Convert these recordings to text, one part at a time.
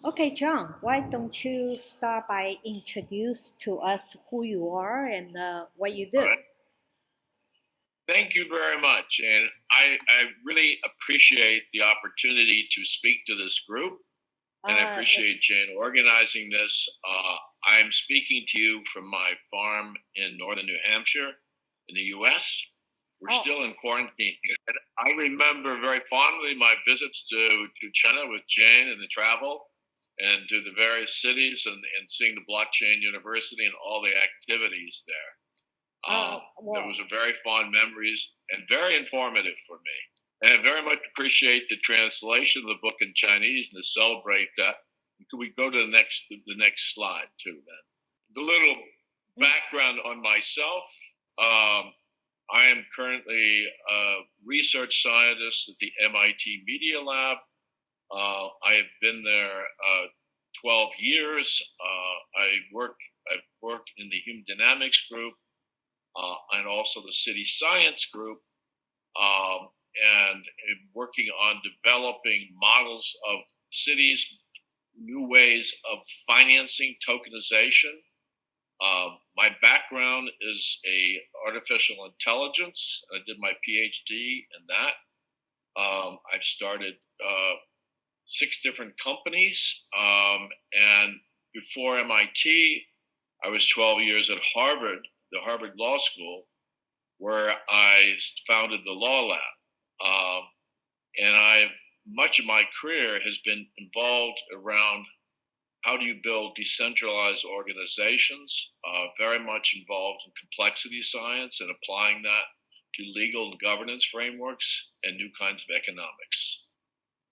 Okay, John, why don't you start by introduce to us who you are and what you All do? right. Thank you very much. And I really appreciate the opportunity to speak to this group. And I Uh, appreciate Jane organizing this. I am speaking to you from my farm in northern New Hampshire in the US. We're oh, still in quarantine here. And I remember very fondly my visits to China with Jane and the travel and to the various cities and seeing the blockchain university and all the activities there. There was well, a very fond memories and very informative for me. And I very much appreciate the translation of the book in Chinese and to celebrate that. Could we go to the next slide too then? The little background on myself. Um, I am currently a research scientist at the MIT Media Lab. I have been there 12 years. I've worked in the human dynamics group and also the city science group, um, and working on developing models of cities, new ways of financing tokenization. My background is a artificial intelligence. I did my PhD in that. I've started 6 different companies, and before MIT, I was 12 years at Harvard, the Harvard Law School, where I founded the Law Lab. Um, and much of my career has been involved around how do you build decentralized organizations, very much involved in complexity science and applying that to legal and governance frameworks and new kinds of economics.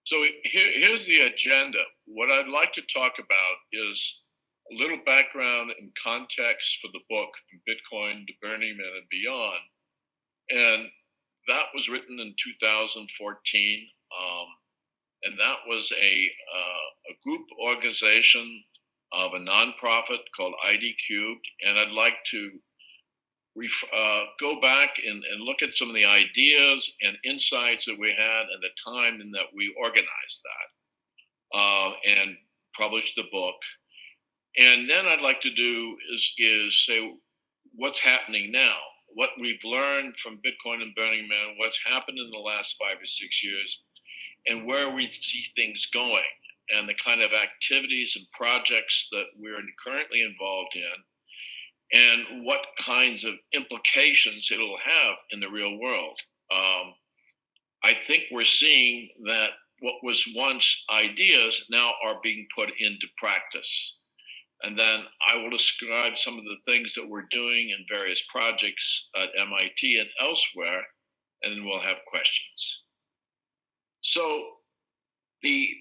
So here's the agenda. What I'd like to talk about is a little background and context for the book, From Bitcoin to Burning Man and Beyond. And that was written in 2014. And that was a group organization of a nonprofit called ID Cubed. And I'd like to go back and look at some of the ideas and insights that we had at the time and that we organized that and published the book. And then I'd like to do is say what's happening now, what we've learned from Bitcoin and Burning Man, what's happened in the last 5 or 6 years, and where we see things going, and the kind of activities and projects that we're currently involved in, and what kinds of implications it'll have in the real world. I think we're seeing that what was once ideas now are being put into practice. And then I will describe some of the things that we're doing in various projects at MIT and elsewhere, and then we'll have questions. So the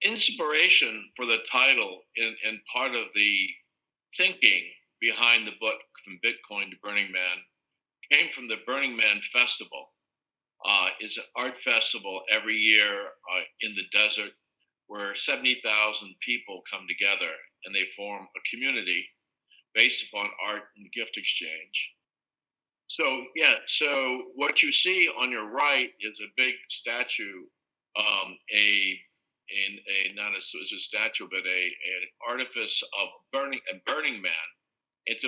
inspiration for the title and part of the thinking behind the book From Bitcoin to Burning Man came from the Burning Man Festival. It's an art festival every year in the desert where 70,000 people come together and they form a community based upon art and gift exchange. So what you see on your right is a big statue, not a statue, but an artifice of Burning Man. It's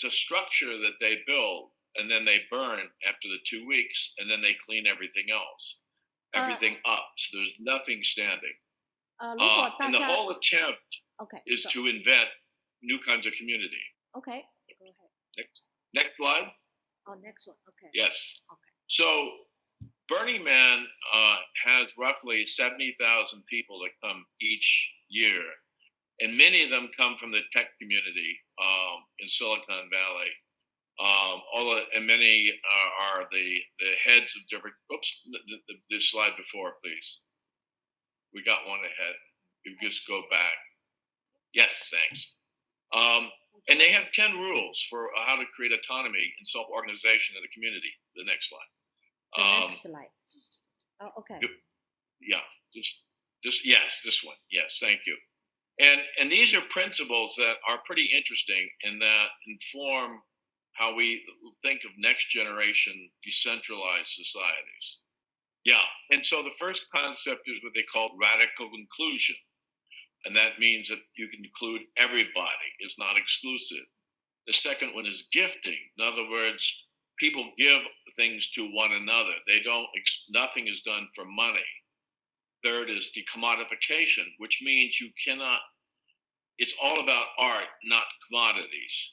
a structure that they build and then they burn after the 2 weeks, and then they clean everything up. So there's nothing standing. 如果大 And the 家 whole attempt OK is so to invent new kinds of community. OK go ahead. Next slide. Oh, next one. OK. Yes. OK. So Burning Man has roughly 70,000 people that come each year, and many of them come from the tech community in Silicon Valley. And many are the heads of different. Oops, this slide before, please. We got one ahead. You just go back. Yes, thanks. And they have 10 rules for how to create autonomy and self-organization in the community. The next slide. The next slide. Oh, OK. Yeah, yes, this one. Yes, thank you. And these are principles that are pretty interesting and that inform how we think of next generation decentralized societies. Yeah, and so the first concept is what they call radical inclusion. And that means that you can include everybody. It's not exclusive. The second one is gifting. In other words, people give things to one another. Nothing is done for money. Third is decommodification, which means it's all about art, not commodities.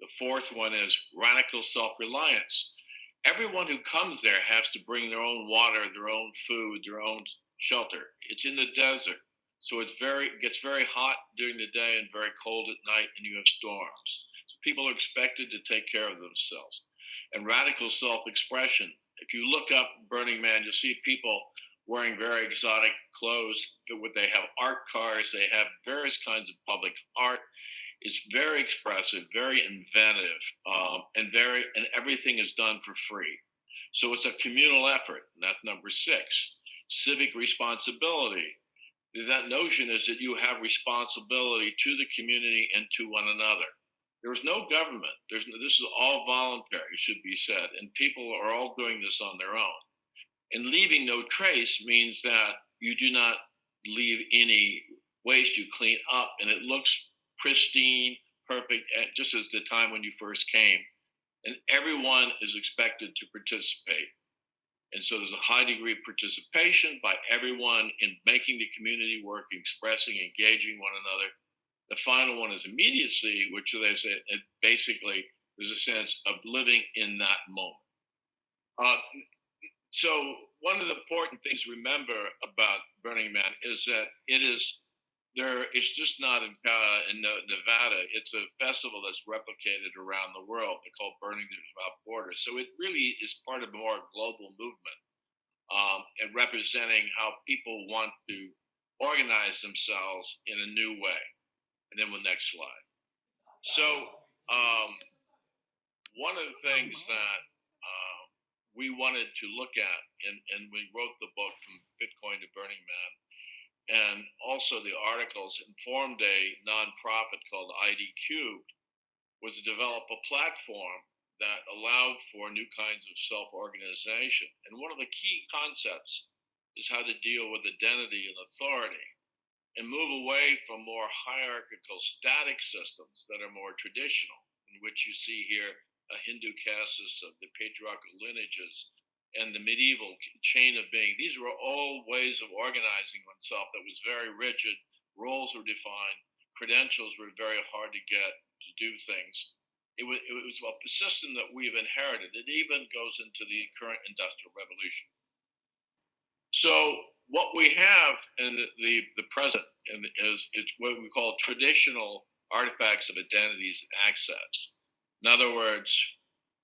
The fourth one is radical self-reliance. Everyone who comes there has to bring their own water, their own food, their own shelter. It's in the desert, so it gets very hot during the day and very cold at night, and you have storms. So people are expected to take care of themselves. And radical self-expression. If you look up Burning Man, you'll see people wearing very exotic clothes. They have art cars. They have various kinds of public art. It's very expressive, very inventive, and everything is done for free. So it's a communal effort. And that's number 6. Civic responsibility. That notion is that you have responsibility to the community and to one another. There's no government. This is all voluntary, should be said, and people are all doing this on their own. And leaving no trace means that you do not leave any waste. You clean up, and it looks pristine, perfect, just as the time when you first came. And everyone is expected to participate. And so there's a high degree of participation by everyone in making the community work, expressing, engaging one another. The final one is immediacy, which they say basically there's a sense of living in that moment. So one of the important things to remember about Burning Man is that it's just not in Nevada. It's a festival that's replicated around the world. They're called Burning Without Borders. So it really is part of a more global movement and representing how people want to organize themselves in a new way. And then the next slide. So one of the things that we wanted to look at, and we wrote the book From Bitcoin to Burning Man, and also the articles informed a nonprofit called ID Cubed, was to develop a platform that allowed for new kinds of self-organization. And one of the key concepts is how to deal with identity and authority and move away from more hierarchical static systems that are more traditional, in which you see here a Hindu caste system, the patriarchal lineages, and the medieval chain of being. These were all ways of organizing oneself that was very rigid. Roles were defined. Credentials were very hard to get to do things. It was a system that we've inherited. It even goes into the current industrial revolution. So what we have in the present is it's what we call traditional artifacts of identities and access. In other words,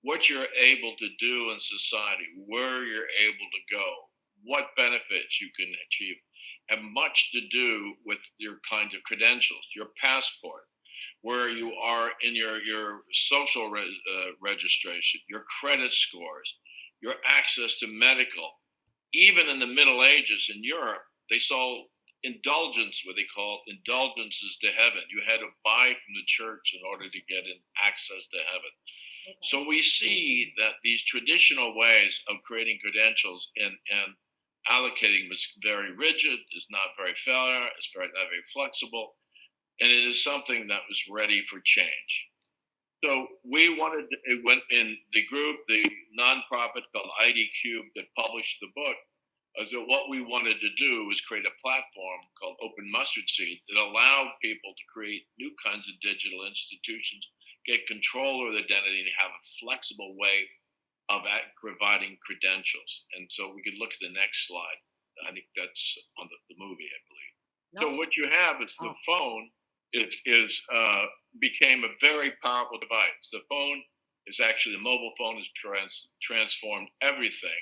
what you're able to do in society, where you're able to go, what benefits you can achieve, have much to do with your kinds of credentials, your passport, where you are in your social registration, your credit scores, your access to medical. Even in the Middle Ages in Europe, they saw indulgence, what they called indulgences to heaven. You had to buy from the church in order to get access to heaven. Okay. So we see that these traditional ways of creating credentials and allocating was very rigid, is not very fair, it's not very flexible, and it is something that was ready for change. So it went in the group, the nonprofit called ID Cube that published the book, is that what we wanted to do was create a platform called Open Mustard Seed that allowed people to create new kinds of digital institutions, get control of the identity, and have a flexible way of providing credentials. And so we could look at the next slide. I think that's on the movie, I believe. No. So what you have is the phone became a very powerful device. The phone is actually, the mobile phone has transformed everything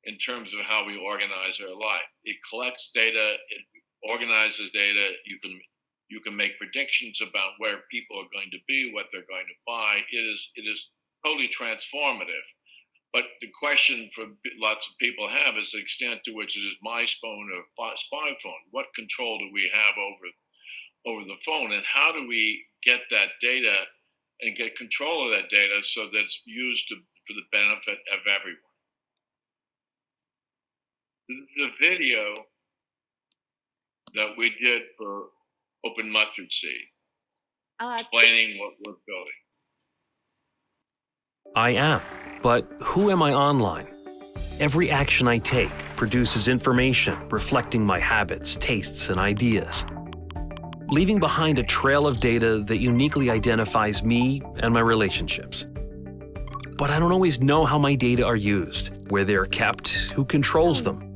in terms of how we organize our life. It collects data, it organizes data. You can make predictions about where people are going to be, what they're going to buy. It is totally transformative. But the question for lots of people have is the extent to which it is my phone or spy phone. What control do we have over the phone, and how do we get that data and get control of that data so that it's used for the benefit of everyone? This is a video that we did for open mustard seed, Uh, explaining what we're building. I am, but who am I online? Every action I take produces information reflecting my habits, tastes, and ideas, leaving behind a trail of data that uniquely identifies me and my relationships. But I don't always know how my data are used, where they are kept, who controls them.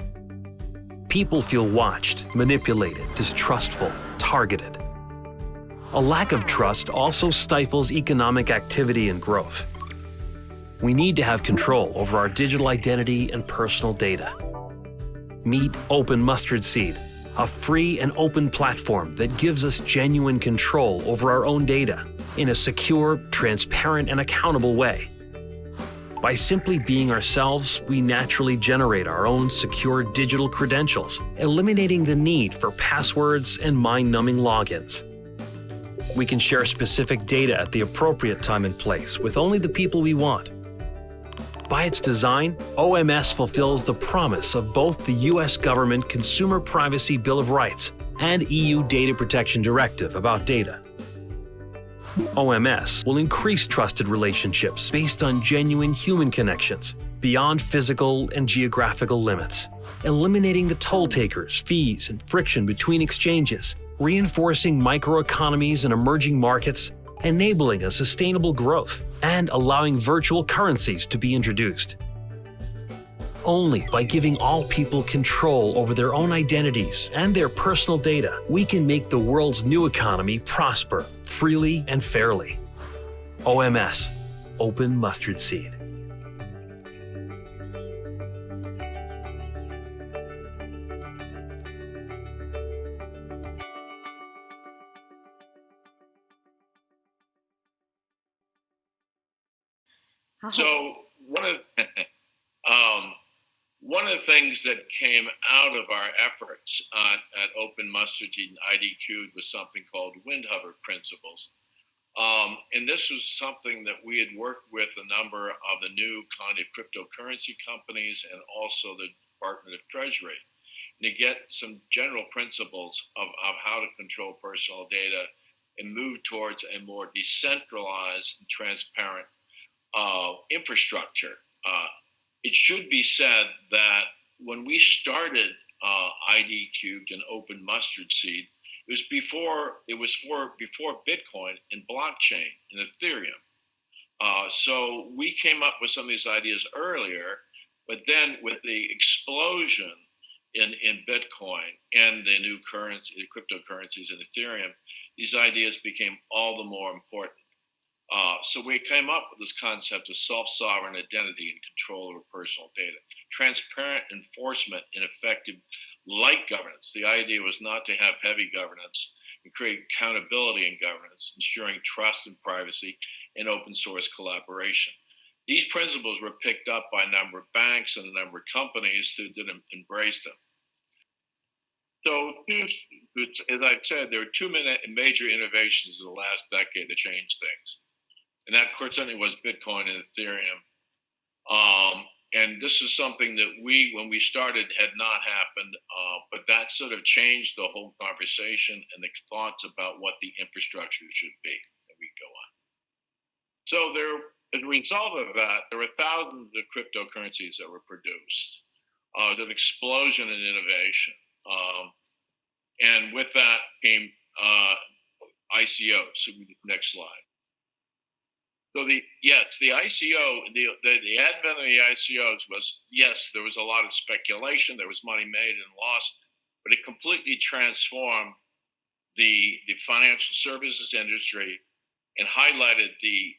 People feel watched, manipulated, distrustful, targeted. A lack of trust also stifles economic activity and growth. We need to have control over our digital identity and personal data. Meet Open Mustard Seed, a free and open platform that gives us genuine control over our own data in a secure, transparent, and accountable way. By simply being ourselves, we naturally generate our own secure digital credentials, eliminating the need for passwords and mind-numbing logins. We can share specific data at the appropriate time and place with only the people we want. By its design, OMS fulfills the promise of both the U.S. government Consumer Privacy Bill of Rights and EU Data Protection Directive about data. OMS will increase trusted relationships based on genuine human connections beyond physical and geographical limits, eliminating the toll takers, fees, and friction between exchanges, reinforcing microeconomies and emerging markets, enabling a sustainable growth, and allowing virtual currencies to be introduced. Only by giving all people control over their own identities and their personal data, we can make the world's new economy prosper freely and fairly. OMS, Open Mustard Seed. So one of the things that came out of our efforts at Open Mustard Seed and IDQ was something called wind hover principles. And this was something that we had worked with a number of the new kind of cryptocurrency companies and also the Department of Treasury, and to get some general principles of how to control personal data and move towards a more decentralized and transparent infrastructure. It should be said that when we started ID Cubed and Open Mustard Seed, it was before Bitcoin and blockchain and Ethereum. So we came up with some of these ideas earlier, but then with the explosion in Bitcoin and the new currency, the cryptocurrencies and Ethereum, these ideas became all the more important. So we came up with this concept of self-sovereign identity and control over personal data, transparent enforcement, and effective light governance. The idea was not to have heavy governance and create accountability in governance, ensuring trust and privacy and open source collaboration. These principles were picked up by a number of banks and a number of companies who didn't embrace them. So, as I said, there were two major innovations in the last decade that changed things. And that, of course, certainly was Bitcoin and Ethereum. And this is something that when we started, had not happened, but that sort of changed the whole conversation and the thoughts about what the infrastructure should be that we go on. So as a result of that, there were thousands of cryptocurrencies that were produced. There's an explosion in innovation. And with that came ICOs. So next slide. So the ICO, the advent of the ICOs was, yes, there was a lot of speculation, there was money made and lost, but it completely transformed the financial services industry and highlighted the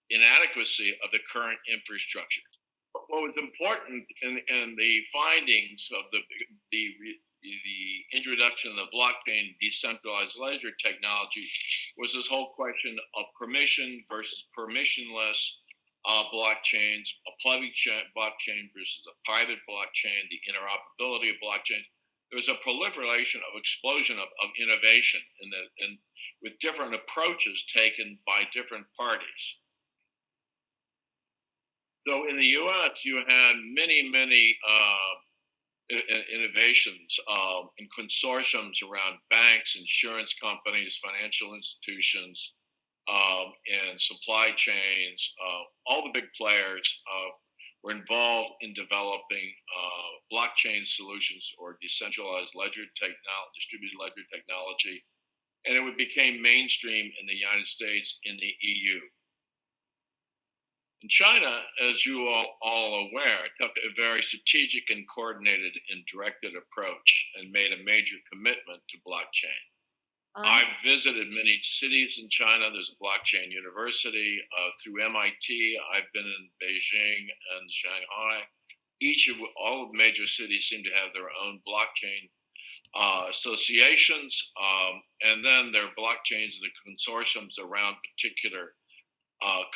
inadequacy of the current infrastructure. What was important in the findings of the introduction of the blockchain decentralized ledger technology was this whole question of permission versus permissionless blockchains, a public blockchain versus a private blockchain, the interoperability of blockchain. There was a proliferation of explosion of innovation and with different approaches taken by different parties. So in the US, you had many innovations in consortiums around banks, insurance companies, financial institutions, and supply chains. All the big players were involved in developing blockchain solutions or decentralized distributed ledger technology, and it became mainstream in the United States, in the EU. And China, as you all aware, took a very strategic and coordinated and directed approach and made a major commitment to blockchain. I've visited many cities in China. There's a blockchain university through MIT. I've been in Beijing and Shanghai. All of the major cities seem to have their own blockchain associations, and then there are blockchains and the consortiums around particular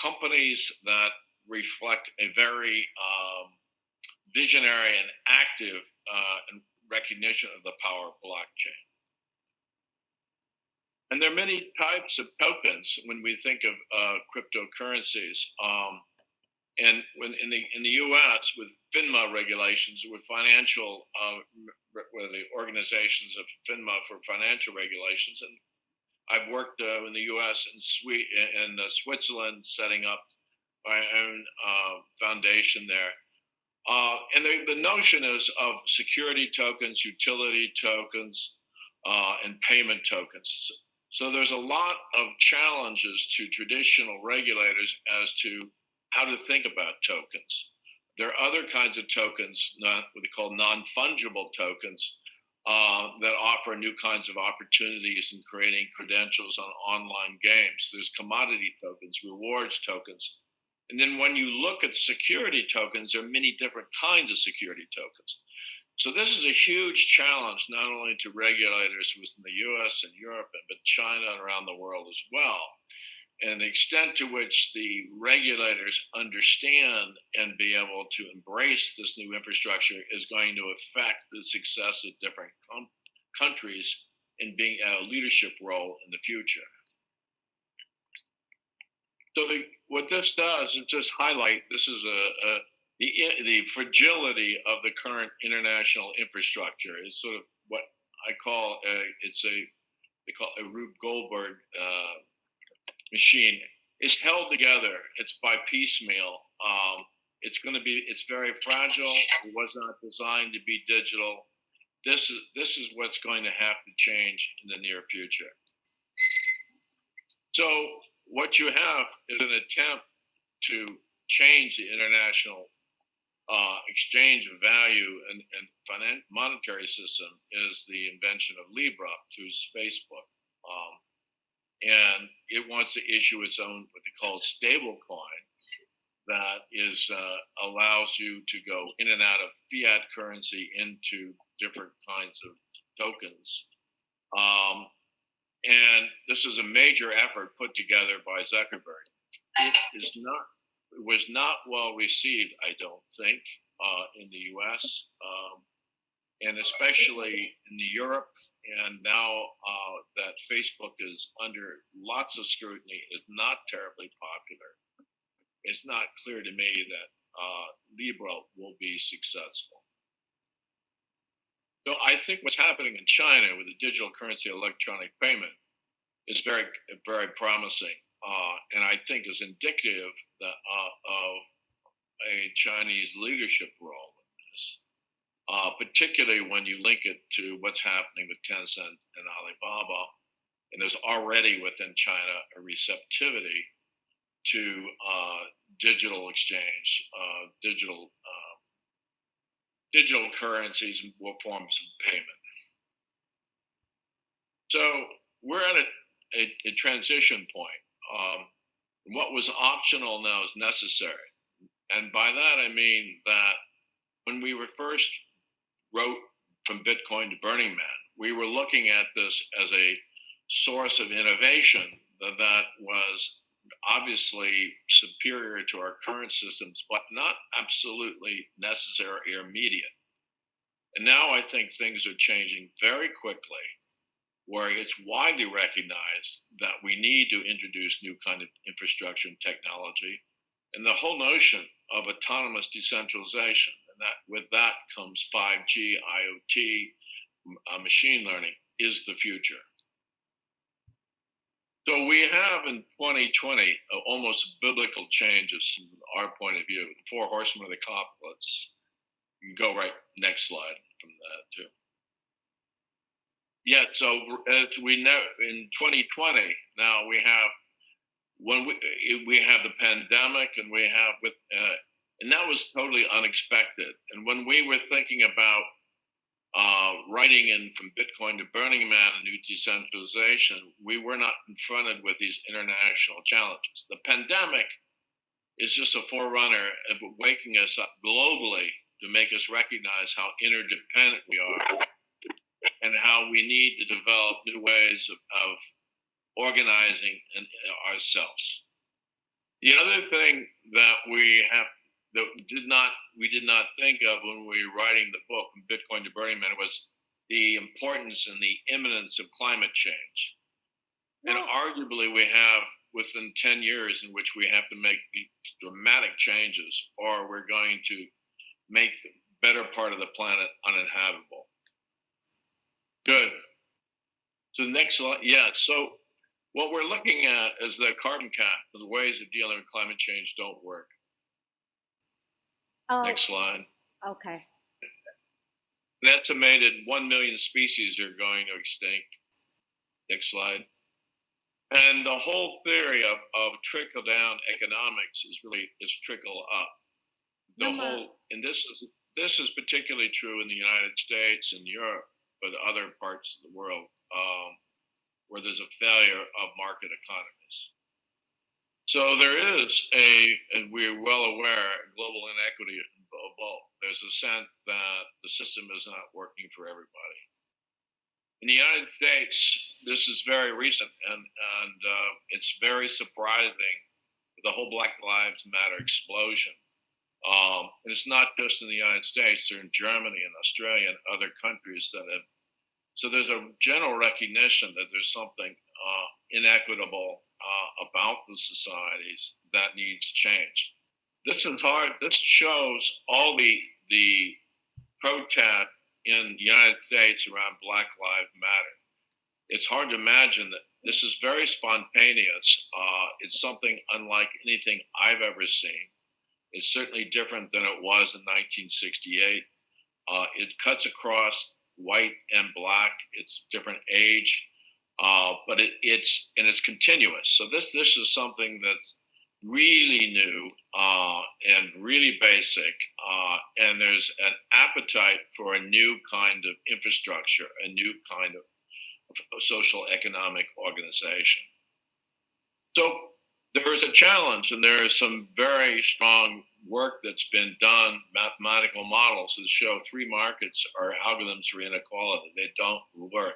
companies that reflect a very visionary and active recognition of the power of blockchain. And there are many types of tokens when we think of cryptocurrencies. And when in the U.S. with FINMA regulations, with the organizations of FINMA for financial regulations, and I've worked in the U.S. and Switzerland, setting up my own foundation there. And the notion is of security tokens, utility tokens, and payment tokens. So there's a lot of challenges to traditional regulators as to how to think about tokens. There are other kinds of tokens, what they call non-fungible tokens, that offer new kinds of opportunities in creating credentials on online games. There's commodity tokens, rewards tokens. And then when you look at security tokens, there are many different kinds of security tokens. So this is a huge challenge, not only to regulators within the US and Europe, but China and around the world as well. And the extent to which the regulators understand and be able to embrace this new infrastructure is going to affect the success of different countries in being a leadership role in the future. So what this does is just highlight, this is the fragility of the current international infrastructure. Is sort of what I call they call a Rube Goldberg machine. It's held together. It's by piecemeal. It's very fragile. It was not designed to be digital. This is what's going to have to change in the near future. So what you have is an attempt to change the international exchange of value and monetary system is the invention of Libra through Facebook. And it wants to issue its own, what they call stable coin, that allows you to go in and out of fiat currency into different kinds of tokens. And this is a major effort put together by Zuckerberg. It was not well received, I don't think, in the US, and especially in Europe. And now that Facebook is under lots of scrutiny, is not terribly popular. It's not clear to me that Libra will be successful. So I think what's happening in China with the digital currency electronic payment is very, very promising. And I think is indicative of a Chinese leadership role in this, particularly when you link it to what's happening with Tencent and Alibaba. And there's already within China a receptivity to digital exchange, digital currencies and forms of payment. So we're at a transition point. What was optional now is necessary. And by that, I mean that when we first wrote From Bitcoin to Burning Man, we were looking at this as a source of innovation that was obviously superior to our current systems, but not absolutely necessary or immediate. And now I think things are changing very quickly, where it's widely recognized that we need to introduce new kind of infrastructure and technology, and the whole notion of autonomous decentralization. And with that comes 5G, IoT, machine learning is the future. So we have in 2020 almost biblical changes from our point of view. The four horsemen of the apocalypse. You can go right next slide from that too. Yeah, so as we know, in 2020 now we have we have the pandemic, and we have and that was totally unexpected. And when we were thinking about writing in from Bitcoin to BurningMan and new decentralization, we were not confronted with these international challenges. The pandemic is just a forerunner of waking us up globally to make us recognize how interdependent we are and how we need to develop new ways of organizing ourselves. The other thing that we did not think of when we were writing the book from Bitcoin to BurningMan was the importance and the imminence of climate change. And arguably we have within 10 years in which we have to make dramatic changes, or we're going to make the better part of the planet uninhabitable. Good. So the next slide. Yeah, so what we're looking at is the carbon cap. The ways of dealing with climate change don't work. Next slide. Okay. An estimated 1 million species are going to extinct. Next slide. And the whole theory of trickle-down economics is trickle up. And this is particularly true in the United States and Europe, but other parts of the world where there's a failure of market economies. So there is and we're well aware, global inequity involved. There's a sense that the system is not working for everybody. In the United States, this is very recent, and it's very surprising, the whole Black Lives Matter explosion. And it's not just in the United States, they're in Germany and Australia and other countries that have. So there's a general recognition that there's something inequitable about the societies that needs change. This is hard. This shows all the protest in the United States around Black Lives Matter. It's hard to imagine that this is very spontaneous. It's something unlike anything I've ever seen. It's certainly different than it was in 1968. It cuts across white and black. It's different age, but it's continuous. So this is something that's really new and really basic, and there's an appetite for a new kind of infrastructure, a new kind of social economic organization. So there is a challenge, and there is some very strong work that's been done, mathematical models that show free markets are algorithms for inequality. They don't work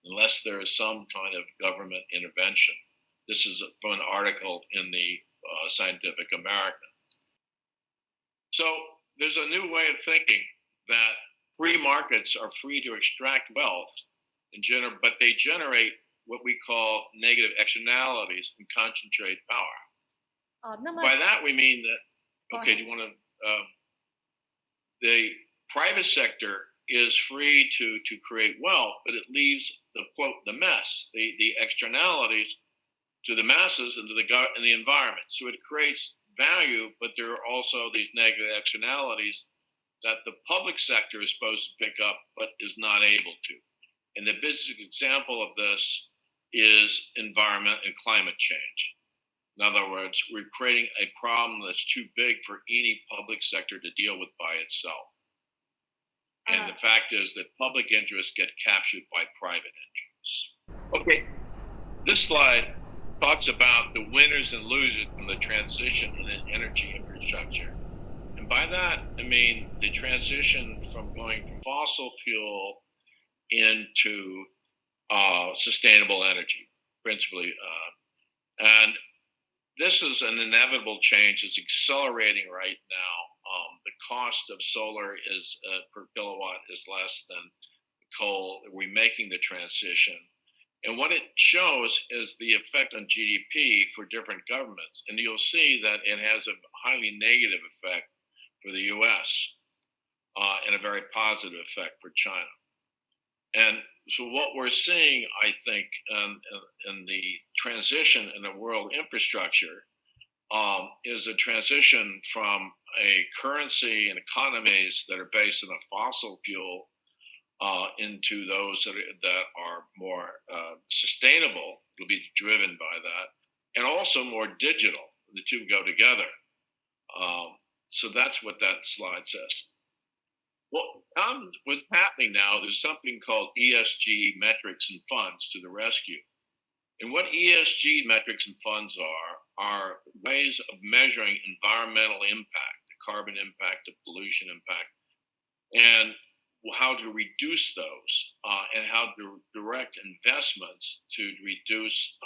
unless there is some kind of government intervention. This is from an article in the Scientific American. So there's a new way of thinking that free markets are free to extract wealth, but they generate what we call negative externalities and concentrate power. By that we mean that, okay, do you want to, the private sector is free to create wealth, but it leaves the mess, the externalities to the masses and to the environment. So it creates value, but there are also these negative externalities that the public sector is supposed to pick up, but is not able to. And the basic example of this is environment and climate change. In other words, we're creating a problem that's too big for any public sector to deal with by itself. And the fact is that public interests get captured by private interests. Okay, this slide talks about the winners and losers from the transition in an energy infrastructure. And by that, I mean the transition from going from fossil fuel into sustainable energy, principally. And this is an inevitable change. It's accelerating right now. The cost of solar is per kilowatt is less than coal. We're making the transition. And what it shows is the effect on GDP for different governments. And you'll see that it has a highly negative effect for the US. and a very positive effect for China. And so what we're seeing, I think, in the transition in the world infrastructure is a transition from a currency and economies that are based on a fossil fuel into those that are more sustainable, will be driven by that, and also more digital. The two go together. So that's what that slide says. Well, what's happening now, there's something called ESG metrics and funds to the rescue. And what ESG metrics and funds are ways of measuring environmental impact, the carbon impact, the pollution impact, and how to reduce those and how to direct investments to reduce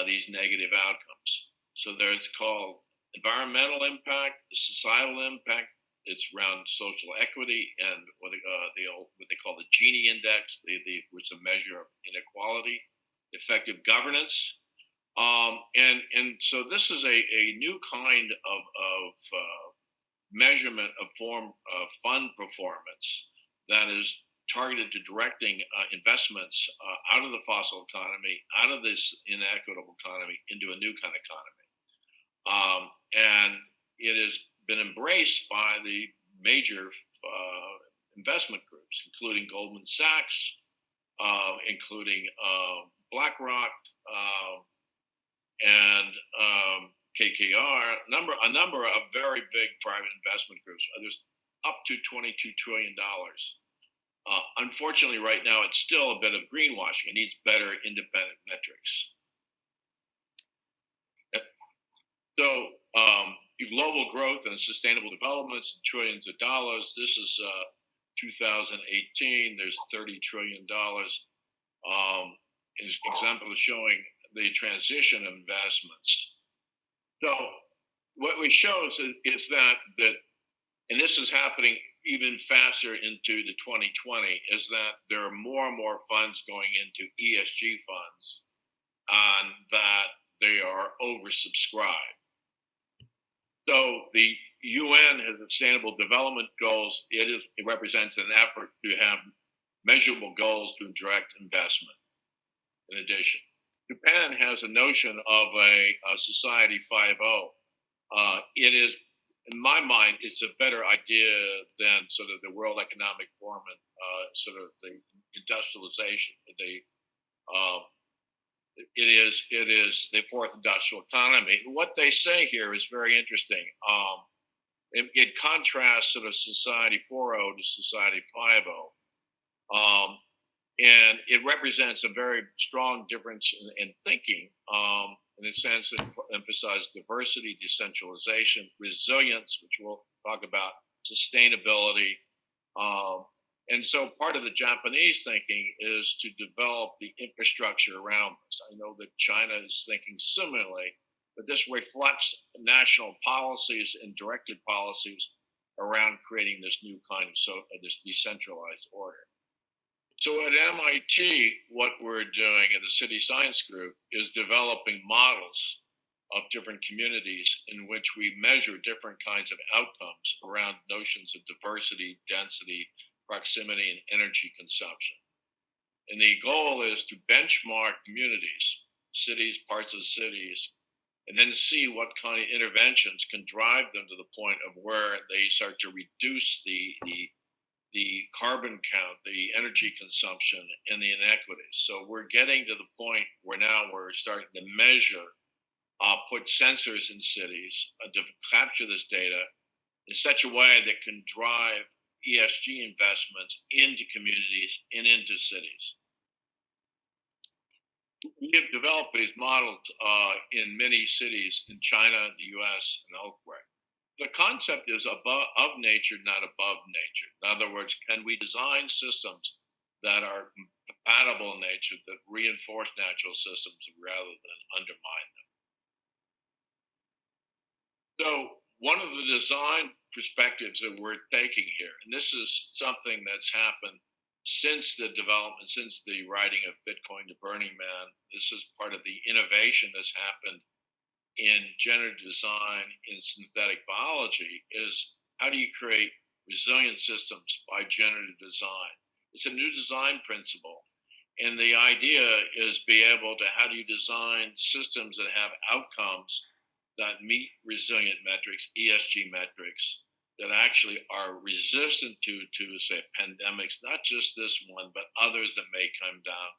these negative outcomes. So there's called environmental impact, the societal impact. It's around social equity and what they call the Gini index, which is a measure of inequality, effective governance. And so this is a new kind of measurement of fund performance that is targeted to directing investments out of the fossil economy, out of this inequitable economy, into a new kind of economy. And it has been embraced by the major investment groups, including Goldman Sachs, including BlackRock, and KKR, a number of very big private investment groups. There's up to $22 trillion. Unfortunately, right now, it's still a bit of greenwashing. It needs better independent metrics. So global growth and sustainable developments, trillions of dollars. This is 2018. There's $30 trillion. Is example of showing the transition of investments. So what we show is that, and this is happening even faster into the 2020, is that there are more and more funds going into ESG funds, and that they are oversubscribed. So the UN has Sustainable Development Goals. It represents an effort to have measurable goals to direct investment. In addition, Japan has a notion of a Society 5.0. It is, in my mind, it's a better idea than sort of the World Economic Forum and sort of the industrialization. It is the fourth industrial economy. What they say here is very interesting. It contrasts sort of Society 4.0 to Society 5.0. And it represents a very strong difference in thinking, in a sense it emphasizes diversity, decentralization, resilience, which we'll talk about, sustainability. And so part of the Japanese thinking is to develop the infrastructure around this. I know that China is thinking similarly, but this reflects national policies and directed policies around creating this new kind of this decentralized order. So at MIT, what we're doing at the City Science Group is developing models of different communities in which we measure different kinds of outcomes around notions of diversity, density, proximity, and energy consumption. And the goal is to benchmark communities, cities, parts of cities, and then see what kind of interventions can drive them to the point of where they start to reduce the carbon count, the energy consumption, and the inequities. So we're getting to the point where now we're starting to measure, put sensors in cities to capture this data in such a way that can drive ESG investments into communities and into cities. We have developed these models in many cities in China, the US, and elsewhere. The concept is of nature, not above nature. In other words, can we design systems that are compatible in nature, that reinforce natural systems rather than undermine them? So one of the design perspectives that we're taking here, and this is something that's happened since the development, since the writing of Bitcoin to BurningMan, this is part of the innovation that's happened in generative design, in synthetic biology, is how do you create resilient systems by generative design. It's a new design principle. And the idea is be able to, how do you design systems that have outcomes that meet resilient metrics, ESG metrics, that actually are resistant to say, pandemics, not just this one, but others that may come down,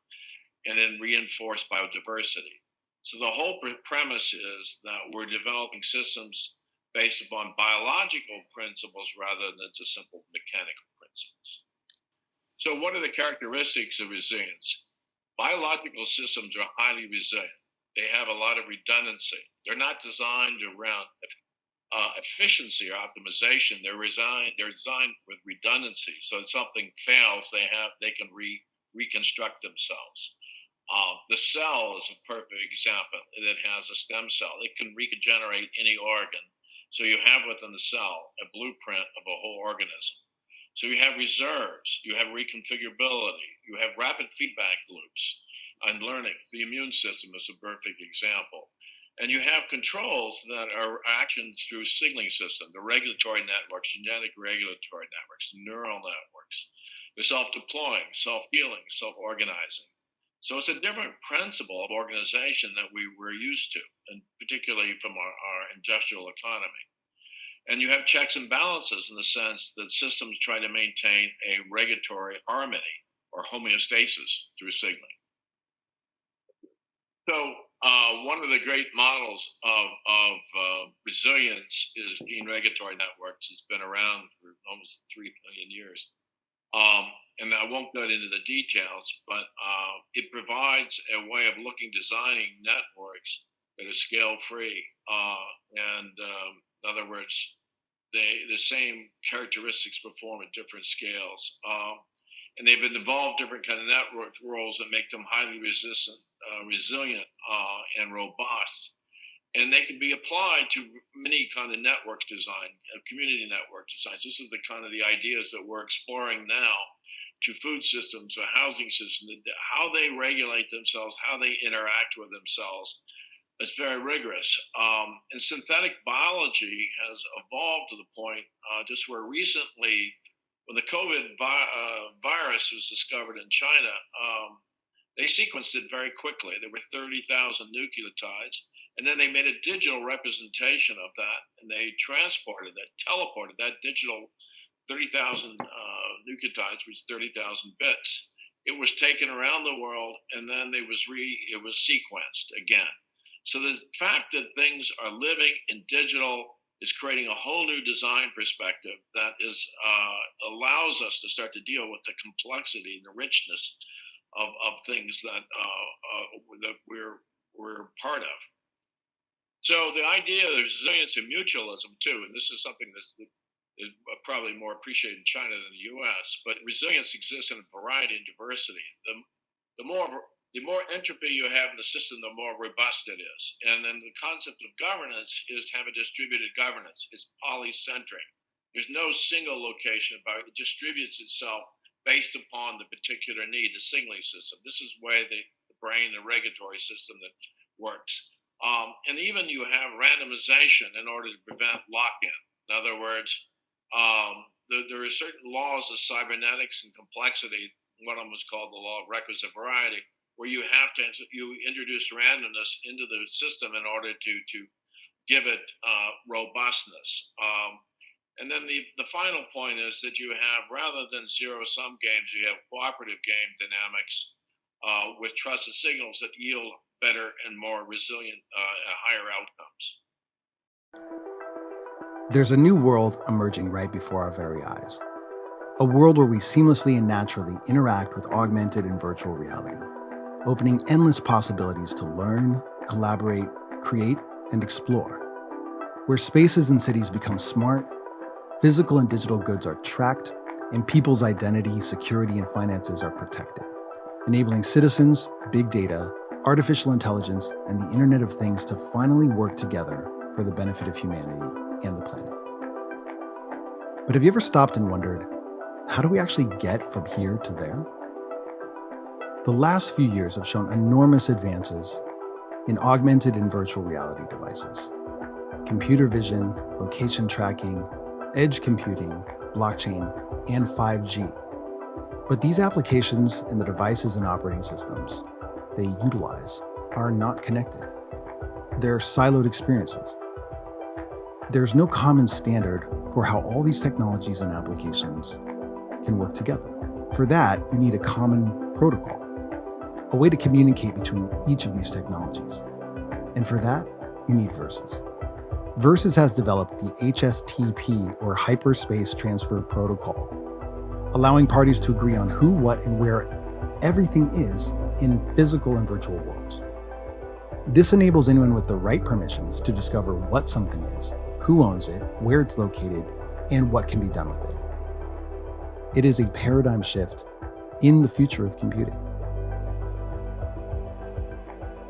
and then reinforce biodiversity. So the whole premise is that we're developing systems based upon biological principles rather than just simple mechanical principles. So what are the characteristics of resilience? Biological systems are highly resilient. They have a lot of redundancy. They're not designed around efficiency or optimization. They're designed with redundancy. So if something fails, they can reconstruct themselves. The cell is a perfect example. It has a stem cell. It can regenerate any organ. So you have within the cell a blueprint of a whole organism. So you have reserves, you have reconfigurability, you have rapid feedback loops and learning. The immune system is a perfect example. And you have controls that are actions through signaling system, the regulatory networks, genetic regulatory networks, neural networks. They're self-deploying, self-healing, self-organizing. So it's a different principle of organization that we're used to, and particularly from our industrial economy. And you have checks and balances in the sense that systems try to maintain a regulatory harmony or homeostasis through signaling. So one of the great models of resilience is gene regulatory networks. It's been around for almost 3 million years. And I won't go into the details, but it provides a way of designing networks that are scale-free. In other words, the same characteristics perform at different scales. And they've evolved different kind of network roles that make them highly resilient, and robust. And they can be applied to many kind of network design, community network designs. This is the kind of the ideas that we're exploring now to food systems or housing systems, how they regulate themselves, how they interact with themselves. It's very rigorous. And synthetic biology has evolved to the point just where recently, when the COVID virus was discovered in China, they sequenced it very quickly. There were 30,000 nucleotides. And then they made a digital representation of that, and they teleported that digital 30,000 nucleotides, which is 30,000 bits. It was taken around the world, and then it was sequenced again. So the fact that things are living in digital is creating a whole new design perspective that allows us to start to deal with the complexity and the richness of things that we're part of. So the idea of resilience and mutualism too, and this is something that's probably more appreciated in China than the U.S., but resilience exists in a variety and diversity. The more entropy you have in the system, the more robust it is. And then the concept of governance is to have a distributed governance. It's polycentric. There's no single location, but it distributes itself based upon the particular need, the signaling system. This is the way the brain, the regulatory system that works. And even you have randomization in order to prevent lock-in. In other words, there are certain laws of cybernetics and complexity. One of them is called the law of requisite variety, where you introduce randomness into the system in order to give it robustness. And then the final point is that you have, rather than zero-sum games, you have cooperative game dynamics with trusted signals that yield better and more resilient, higher outcomes. There's a new world emerging right before our very eyes. A world where we seamlessly and naturally interact with augmented and virtual reality, opening endless possibilities to learn, collaborate, create, and explore. Where spaces and cities become smart, physical and digital goods are tracked, and people's identity, security, and finances are protected, enabling citizens, big data, artificial intelligence, and the Internet of Things to finally work together for the benefit of humanity and the planet. But have you ever stopped and wondered, how do we actually get from here to there? The last few years have shown enormous advances in augmented and virtual reality devices. Computer vision, location tracking, edge computing, blockchain, and 5G. But these applications and the devices and operating systems they utilize are not connected. They're siloed experiences. There's no common standard for how all these technologies and applications can work together. For that, you need a common protocol, a way to communicate between each of these technologies. And for that, you need Verses. Verses has developed the HSTP, or Hyperspace Transfer Protocol, allowing parties to agree on who, what, and where everything is in physical and virtual worlds. This enables anyone with the right permissions to discover what something is, who owns it, where it's located, and what can be done with it. It is a paradigm shift in the future of computing.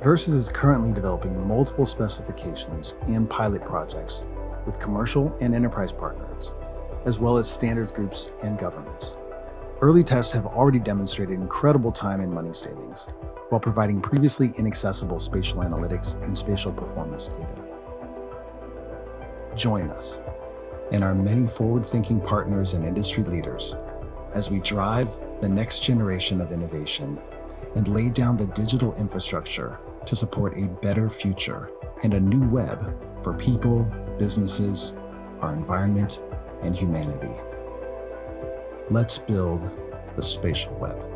Verses is currently developing multiple specifications and pilot projects with commercial and enterprise partners, as well as standards groups and governments. Early tests have already demonstrated incredible time and money savings, while providing previously inaccessible spatial analytics and spatial performance data. Join us and our many forward-thinking partners and industry leaders as we drive the next generation of innovation and lay down the digital infrastructure to support a better future and a new web for people, businesses, our environment, and humanity. Let's build the spatial web.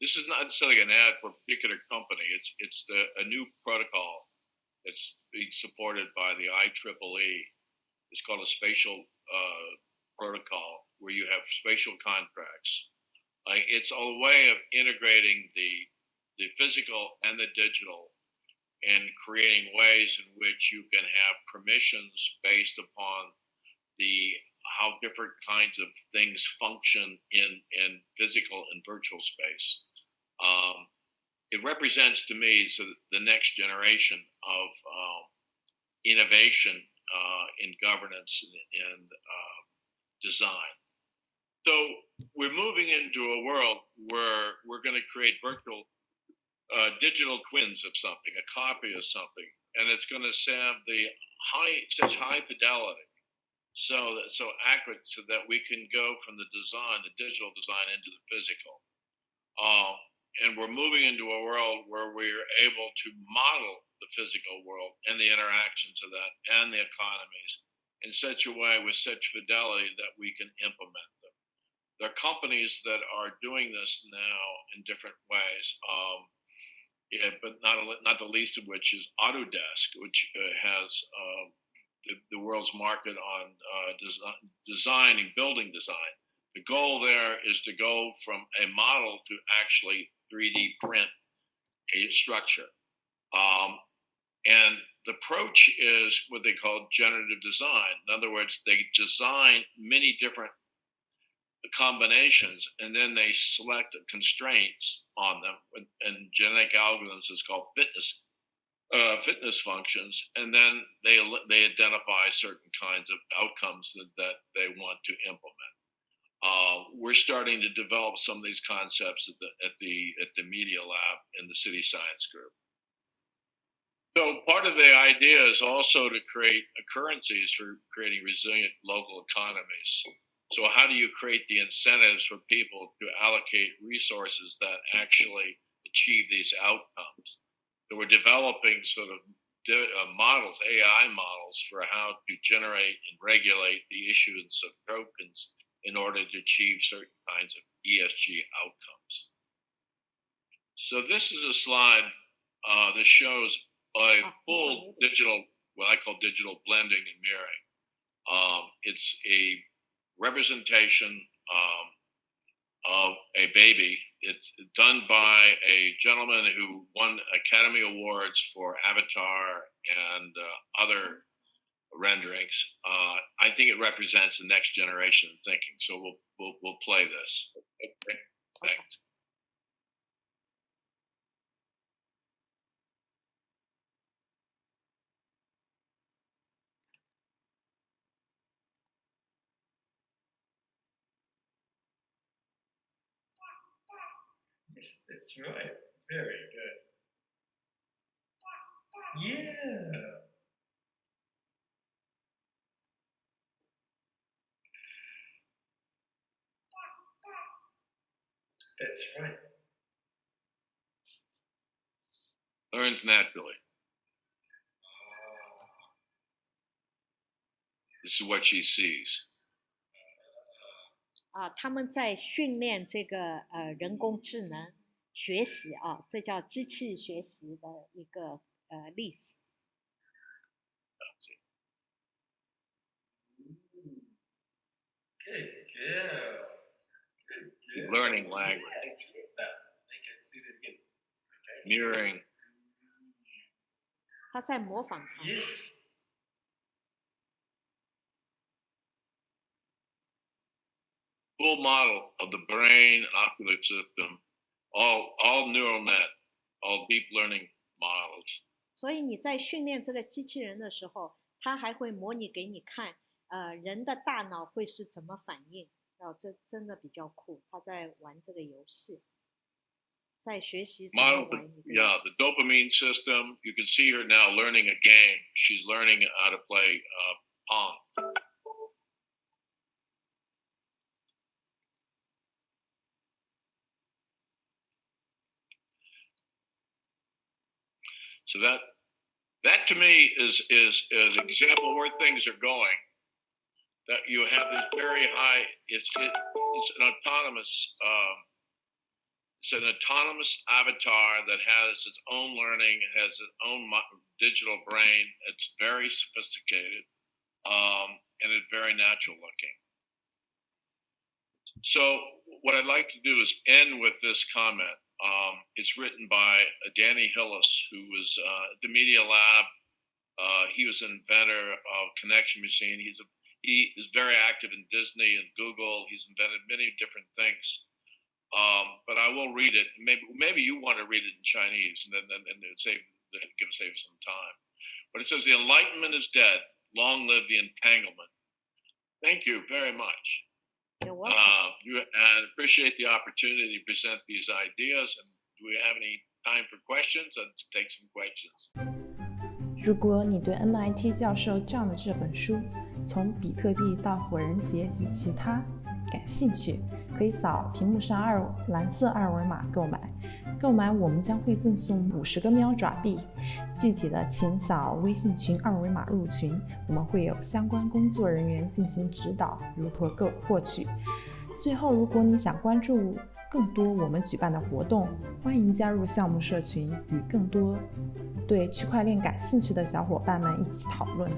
This is not necessarily an ad for a particular company. It's a new protocol that's being supported by the IEEE. It's called a spatial protocol, where you have spatial contracts. It's a way of integrating the physical and the digital, and creating ways in which you can have permissions based upon how different kinds of things function in physical and virtual space. It represents to me the next generation of innovation in governance and design. So we're moving into a world where we're going to create virtual digital twins of something, a copy of something, and it's going to have such high fidelity, so accurate, so that we can go from the digital design, into the physical. And we're moving into a world where we're able to model the physical world and the interactions of that and the economies in such a way, with such fidelity, that we can implement them. There are companies that are doing this now in different ways, but not the least of which is Autodesk, which has the world's market on building design. The goal there is to go from a model to actually 3D print a structure. And the approach is what they call generative design. In other words, they design many different combinations, and then they select constraints on them. And genetic algorithms is called fitness functions, and then they identify certain kinds of outcomes that they want to implement. We're starting to develop some of these concepts at the Media Lab in the City Science Group. So part of the idea is also to create currencies for creating resilient local economies. So how do you create the incentives for people to allocate resources that actually achieve these outcomes? So we're developing sort of models, AI models, for how to generate and regulate the issuance of tokens in order to achieve certain kinds of ESG outcomes. So this is a slide that shows a full digital, what I call digital blending and mirroring. It's a representation of a baby. It's done by a gentleman who won Academy Awards for Avatar and other renderings. I think it represents the next generation of thinking. So we'll play this. Okay, thanks. Yes, that's right. Very good. Yeah. That's right. Learns naturally. This is what she sees. 他们在训练这个人工智能学习这叫机器学习的一个例子。Good girl. Good girl. Learning language. Yeah, I get that. Okay, let's do that again. Okay. Mirroring. 他在模仿他。Yes. Full model of the brain and ocular system, all neural net, all deep learning models. 所以你在训练这个机器人的时候，它还会模拟给你看，人的大脑会是怎么反应。这真的比较酷，他在玩这个游戏，在学习怎么玩一个。Yeah, the dopamine system. You can see her now learning a game. She's learning how to play Pong. So that to me is an example where things are going. That you have this very high. It's an autonomous. It's an autonomous avatar that has its own learning, has its own digital brain. It's very sophisticated, and it's very natural looking. So what I'd like to do is end with this comment. It's written by Danny Hillis, who was at the Media Lab. He was an inventor of Connection Machine. He is very active in Disney and Google. He's invented many different things. But I will read it. Maybe you want to read it in Chinese, and then save some time. But it says, "The Enlightenment is dead. Long live the entanglement." Thank you very much. You're welcome. And appreciate the opportunity to present these ideas. And do we have any time for questions? Let's take some questions. 如果你对 MIT 教授这样的这本书《从比特币到火人节及其他》感兴趣，可以扫屏幕上蓝色二维码购买。购买我们将会赠送50个喵爪币，具体的请扫微信群二维码入群，我们会有相关工作人员进行指导如何获取。最后，如果你想关注更多我们举办的活动，欢迎加入项目社群，与更多对区块链感兴趣的小伙伴们一起讨论。